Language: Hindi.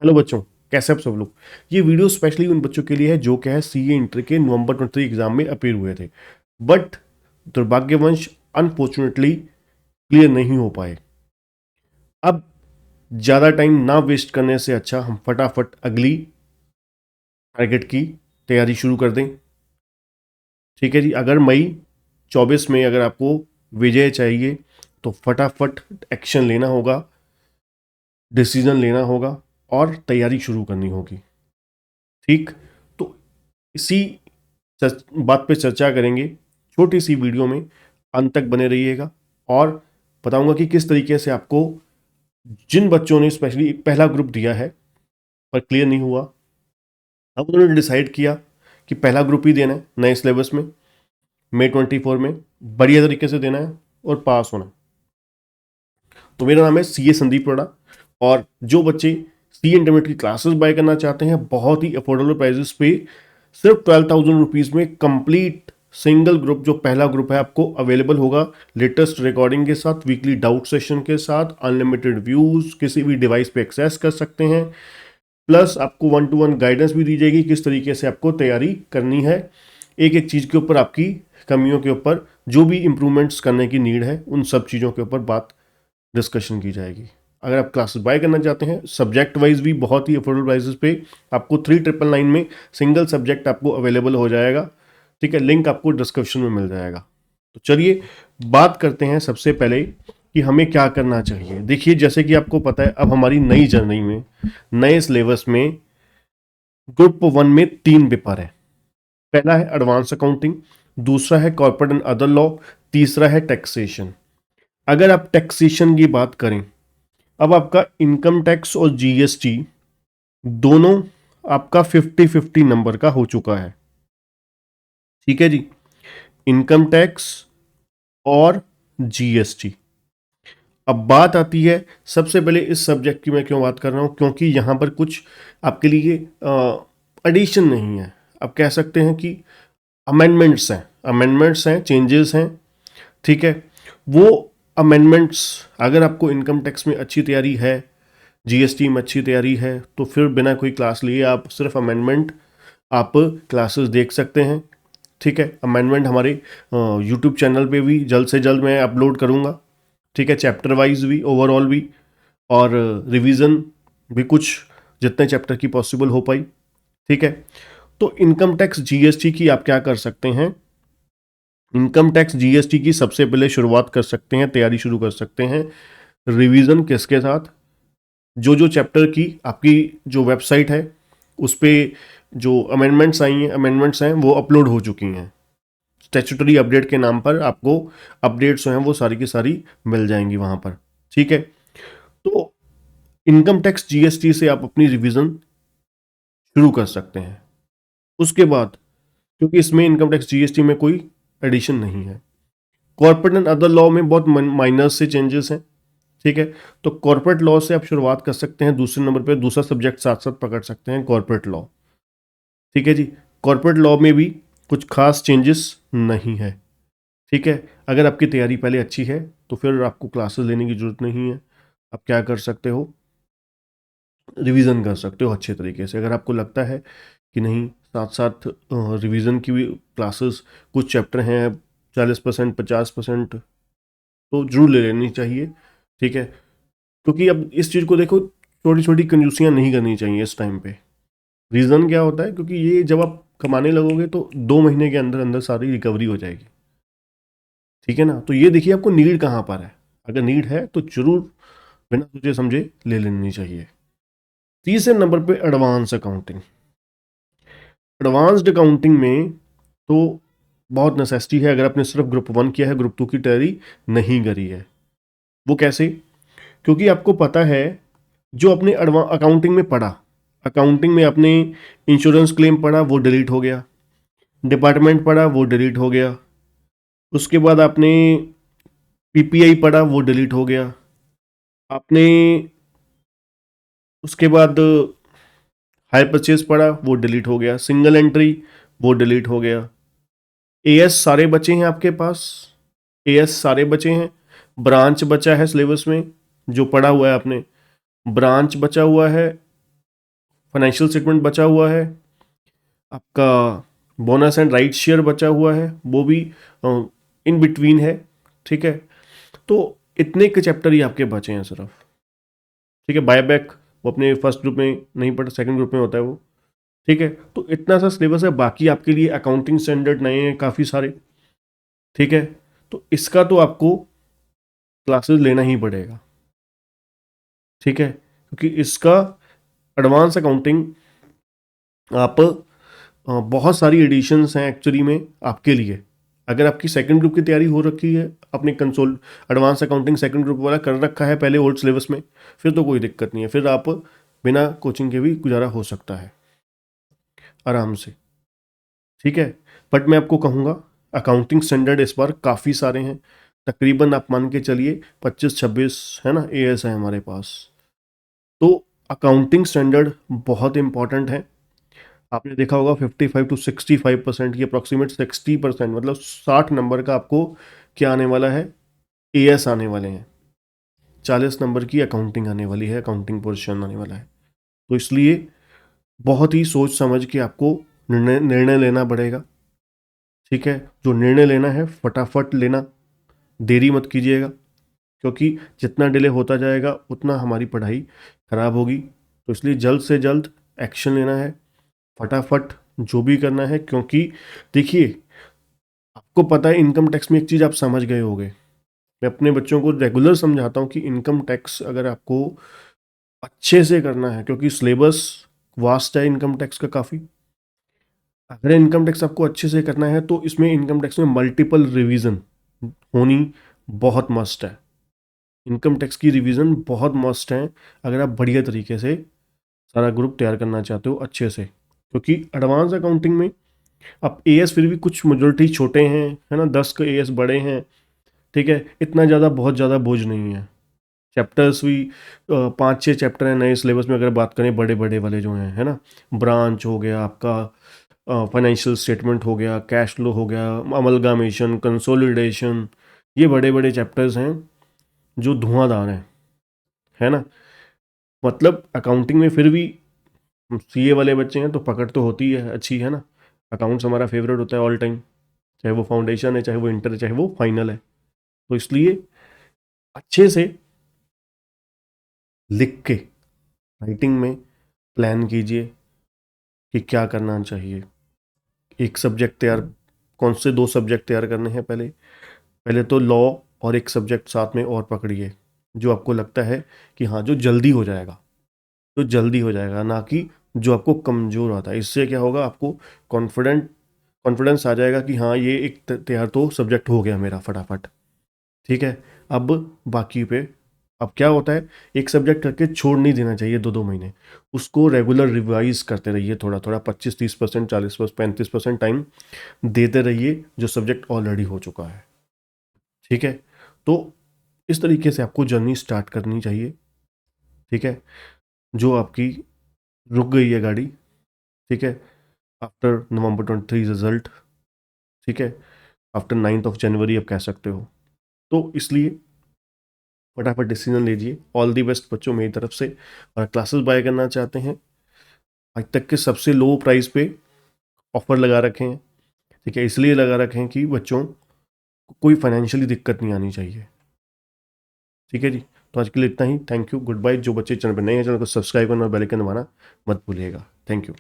हेलो बच्चों, कैसे आप सब लोग। ये वीडियो स्पेशली उन बच्चों के लिए है जो क्या है सीए इंटर के नवंबर 23 एग्जाम में अपीयर हुए थे, बट दुर्भाग्यवश अनफॉर्चुनेटली क्लियर नहीं हो पाए। अब ज़्यादा टाइम ना वेस्ट करने से अच्छा हम फटाफट अगली टारगेट की तैयारी शुरू कर दें। ठीक है जी, अगर मई 24 में अगर आपको विजय चाहिए तो फटाफट एक्शन लेना होगा, डिसीजन लेना होगा और तैयारी शुरू करनी होगी। ठीक, तो इसी बात पे चर्चा करेंगे छोटी सी वीडियो में। अंत तक बने रहिएगा और बताऊंगा कि किस तरीके से आपको, जिन बच्चों ने स्पेशली पहला ग्रुप दिया है पर क्लियर नहीं हुआ, अब उन्होंने डिसाइड किया कि पहला ग्रुप ही देना है नए सिलेबस में, मई 24 में बढ़िया तरीके से देना है और पास होना है। तो मेरा नाम है सीए संदीप रोड़ा, और जो बच्चे सी इंटरमीडिएट की क्लासेस बाय करना चाहते हैं बहुत ही अफोर्डेबल प्राइजेस पे, सिर्फ 12,000 रुपीज़ में कंप्लीट सिंगल ग्रुप, जो पहला ग्रुप है आपको अवेलेबल होगा लेटेस्ट रिकॉर्डिंग के साथ, वीकली डाउट सेशन के साथ, अनलिमिटेड व्यूज, किसी भी डिवाइस पे एक्सेस कर सकते हैं, प्लस आपको 1-to-1 गाइडेंस भी दी जाएगी किस तरीके से आपको तैयारी करनी है। एक एक चीज़ के ऊपर, आपकी कमियों के ऊपर जो भी इंप्रूवमेंट्स करने की नीड है उन सब चीज़ों के ऊपर बात डिस्कशन की जाएगी। अगर आप क्लासेस बाय करना चाहते हैं सब्जेक्ट वाइज भी बहुत ही अफोर्डेबल प्राइसेस पे, आपको 3999 में सिंगल सब्जेक्ट आपको अवेलेबल हो जाएगा। ठीक है, लिंक आपको डिस्क्रिप्शन में मिल जाएगा। तो चलिए बात करते हैं सबसे पहले कि हमें क्या करना चाहिए। देखिए, जैसे कि आपको पता है अब हमारी नई जर्नी में, नए सिलेबस में ग्रुप 1 में 3 पेपर है। पहला है एडवांस अकाउंटिंग, दूसरा है कॉर्पोरेट एंड अदर लॉ, तीसरा है टैक्सेशन। अगर आप टैक्सेशन की बात करें, अब आपका इनकम टैक्स और जीएसटी दोनों आपका 50-50 नंबर का हो चुका है। ठीक है जी, इनकम टैक्स और जीएसटी। अब बात आती है, सबसे पहले इस सब्जेक्ट की मैं क्यों बात कर रहा हूं, क्योंकि यहां पर कुछ आपके लिए एडिशन नहीं है, आप कह सकते हैं कि अमेंडमेंट्स हैं, चेंजेस हैं। ठीक है, वो अमेंडमेंट्स, अगर आपको इनकम टैक्स में अच्छी तैयारी है, जीएसटी में अच्छी तैयारी है, तो फिर बिना कोई क्लास लिए आप सिर्फ अमेंडमेंट आप क्लासेस देख सकते हैं। ठीक है, अमेंडमेंट हमारे यूट्यूब चैनल पे भी जल्द से जल्द मैं अपलोड करूँगा। ठीक है, चैप्टर वाइज भी, ओवरऑल भी, और रिवीजन भी कुछ जितने चैप्टर की पॉसिबल हो पाई। ठीक है, तो इनकम टैक्स जीएसटी की आप क्या कर सकते हैं, इनकम टैक्स जीएसटी की सबसे पहले शुरुआत कर सकते हैं, तैयारी शुरू कर सकते हैं। रिवीजन किसके साथ, जो जो चैप्टर की आपकी जो वेबसाइट है उस पर जो अमेंडमेंट्स हैं वो अपलोड हो चुकी हैं। स्टैट्यूटरी अपडेट के नाम पर आपको अपडेट्स जो हैं वो सारी की सारी मिल जाएंगी वहाँ पर। ठीक है, तो इनकम टैक्स जीएसटी से आप अपनी रिवीजन शुरू कर सकते हैं। उसके बाद, क्योंकि इसमें इनकम टैक्स जीएसटी में कोई एडिशन नहीं है, कॉर्पोरेट एंड अदर लॉ में बहुत माइनर से चेंजेस हैं। ठीक है, तो कॉर्पोरेट लॉ से आप शुरुआत कर सकते हैं, दूसरे नंबर पे दूसरा सब्जेक्ट साथ साथ पकड़ सकते हैं, कॉर्पोरेट लॉ। ठीक है जी, कॉर्पोरेट लॉ में भी कुछ खास चेंजेस नहीं है। ठीक है, अगर आपकी तैयारी पहले अच्छी है तो फिर आपको क्लासेस लेने की ज़रूरत नहीं है। आप क्या कर सकते हो, रिवीजन कर सकते हो अच्छे तरीके से। अगर आपको लगता है कि नहीं, साथ साथ रिवीजन की भी क्लासेस, कुछ चैप्टर हैं 40% 50%, तो जरूर ले लेनी चाहिए। ठीक है, क्योंकि अब इस चीज़ को देखो, छोटी छोटी कंजूसियाँ नहीं करनी चाहिए इस टाइम पे। रीज़न क्या होता है, क्योंकि ये जब आप कमाने लगोगे तो 2 महीने के अंदर अंदर सारी रिकवरी हो जाएगी। ठीक है ना, तो ये देखिए आपको नीड कहाँ पर है, अगर नीड है तो जरूर बिना सोचे समझे ले लेनी चाहिए। तीसरे नंबर पे एडवांस अकाउंटिंग। एडवांस्ड अकाउंटिंग में तो बहुत नेसेसिटी है, अगर आपने सिर्फ ग्रुप 1 किया है, ग्रुप 2 की तैयारी नहीं करी है। वो कैसे, क्योंकि आपको पता है जो अपने अकाउंटिंग में पढ़ा, अकाउंटिंग में आपने इंश्योरेंस क्लेम पढ़ा वो डिलीट हो गया, डिपार्टमेंट पढ़ा वो डिलीट हो गया, उसके बाद आपने पीपीआई पढ़ा वो डिलीट हो गया, आपने उसके बाद हायर परचेज पढ़ा वो डिलीट हो गया, सिंगल एंट्री वो डिलीट हो गया, एएस सारे बचे हैं आपके पास, एएस सारे बचे हैं, ब्रांच बचा है सिलेबस में जो पढ़ा हुआ है आपने, ब्रांच बचा हुआ है, फाइनेंशियल स्टेटमेंट बचा हुआ है, आपका बोनस एंड राइट शेयर बचा हुआ है, वो भी इन बिटवीन है, ठीक है। तो इतने के चैप्टर ही आपके बचे हैं सिर्फ, ठीक है। बायबैक वो अपने फर्स्ट ग्रुप में नहीं पढ़ा, सेकंड ग्रुप में होता है वो, ठीक है। तो इतना सा सिलेबस है, बाकी आपके लिए अकाउंटिंग स्टैंडर्ड नए हैं काफ़ी सारे, ठीक है। तो इसका तो आपको क्लासेस लेना ही पड़ेगा, ठीक है, क्योंकि इसका एडवांस अकाउंटिंग आप बहुत सारी एडिशंस हैं एक्चुअली में आपके लिए। अगर आपकी सेकंड ग्रुप की तैयारी हो रखी है, अपनी console advance accounting second group वाला कर रखा है पहले ओल्ड सिलेबस में, फिर तो कोई दिक्कत नहीं है, फिर आप बिना कोचिंग के भी गुजारा हो सकता है आराम से, ठीक है। बट मैं आपको कहूँगा अकाउंटिंग स्टैंडर्ड इस बार काफ़ी सारे हैं, तकरीबन आप मान के चलिए 25-26 है ना एएस है हमारे पास। तो अकाउंटिंग स्टैंडर्ड बहुत इंपॉर्टेंट है। आपने देखा होगा 55 to 65% की अप्रॉक्सीमेट 60%, मतलब 60 नंबर का आपको क्या आने वाला है, एएस आने वाले हैं, 40 नंबर की अकाउंटिंग आने वाली है, अकाउंटिंग पोर्शन आने वाला है। तो इसलिए बहुत ही सोच समझ के आपको निर्णय लेना पड़ेगा, ठीक है। जो निर्णय लेना है फटाफट लेना, देरी मत कीजिएगा, क्योंकि जितना डिले होता जाएगा उतना हमारी पढ़ाई खराब होगी। तो इसलिए जल्द से जल्द एक्शन लेना है, फटाफट जो भी करना है। क्योंकि देखिए, आपको पता है इनकम टैक्स में एक चीज़ आप समझ गए होंगे, मैं अपने बच्चों को रेगुलर समझाता हूँ कि इनकम टैक्स अगर आपको अच्छे से करना है, क्योंकि सिलेबस वास्ट है इनकम टैक्स का काफ़ी, अगर इनकम टैक्स आपको अच्छे से करना है तो इसमें इनकम टैक्स में मल्टीपल रिवीजन होनी बहुत मस्ट है। इनकम टैक्स की रिवीजन बहुत मस्ट है अगर आप बढ़िया तरीके से सारा ग्रुप तैयार करना चाहते हो अच्छे से, क्योंकि एडवांस अकाउंटिंग में अब एएस फिर भी कुछ मेजोरिटी छोटे हैं, है ना, 10 के एएस बड़े हैं, ठीक है। इतना ज़्यादा बहुत ज़्यादा बोझ नहीं है, चैप्टर्स भी 5-6 चैप्टर हैं नए सिलेबस में अगर बात करें, बड़े बड़े वाले जो हैं, है ना, ब्रांच हो गया आपका, फाइनेंशियल स्टेटमेंट हो गया, कैश फ्लो हो गया, अमलगामेशन, कंसोलिडेशन, ये बड़े बड़े चैप्टर्स हैं जो धुआंधार हैं, है ना। मतलब अकाउंटिंग में फिर भी सीए वाले बच्चे हैं तो पकड़ तो होती है अच्छी, है ना। अकाउंट्स हमारा फेवरेट होता है ऑल टाइम, चाहे वो फाउंडेशन है, चाहे वो इंटर है, चाहे वो फाइनल है। तो इसलिए अच्छे से लिख के राइटिंग में प्लान कीजिए कि क्या करना चाहिए। एक सब्जेक्ट तैयार, कौन से 2 सब्जेक्ट तैयार करने हैं, पहले पहले तो लॉ और एक सब्जेक्ट साथ में और पकड़िए, जो आपको लगता है कि हाँ जो जल्दी हो जाएगा, तो जल्दी हो जाएगा, ना कि जो आपको कमज़ोर आता है। इससे क्या होगा, आपको कॉन्फिडेंस आ जाएगा कि हाँ ये एक तैयार तो सब्जेक्ट हो गया मेरा फटाफट, ठीक है। अब बाकी पे अब क्या होता है, एक सब्जेक्ट करके छोड़ नहीं देना चाहिए 2-2 महीने, उसको रेगुलर रिवाइज करते रहिए, थोड़ा थोड़ा 25-30%, 40%, 35% टाइम देते रहिए जो सब्जेक्ट ऑलरेडी हो चुका है, ठीक है। तो इस तरीके से आपको जर्नी स्टार्ट करनी चाहिए, ठीक है। जो आपकी रुक गई है गाड़ी, ठीक है, आफ्टर November 23 रिजल्ट, ठीक है, आफ्टर 9th of January आप कह सकते हो। तो इसलिए फटाफट डिसीजन लीजिए। ऑल दी बेस्ट बच्चों मेरी तरफ से। और क्लासेस बाय करना चाहते हैं, आज तक के सबसे लो प्राइस पे ऑफर लगा रखे हैं, ठीक है, इसलिए लगा रखे हैं कि बच्चों को कोई फाइनेंशियली दिक्कत नहीं आनी चाहिए, ठीक है जी। तो आज के लिए इतना ही, थैंक यू, गुड बाय। जो बच्चे चैनल पर नए हैं, चैनल को सब्सक्राइब करना और बेल आइकन दबाना मत भूलिएगा। Thank you.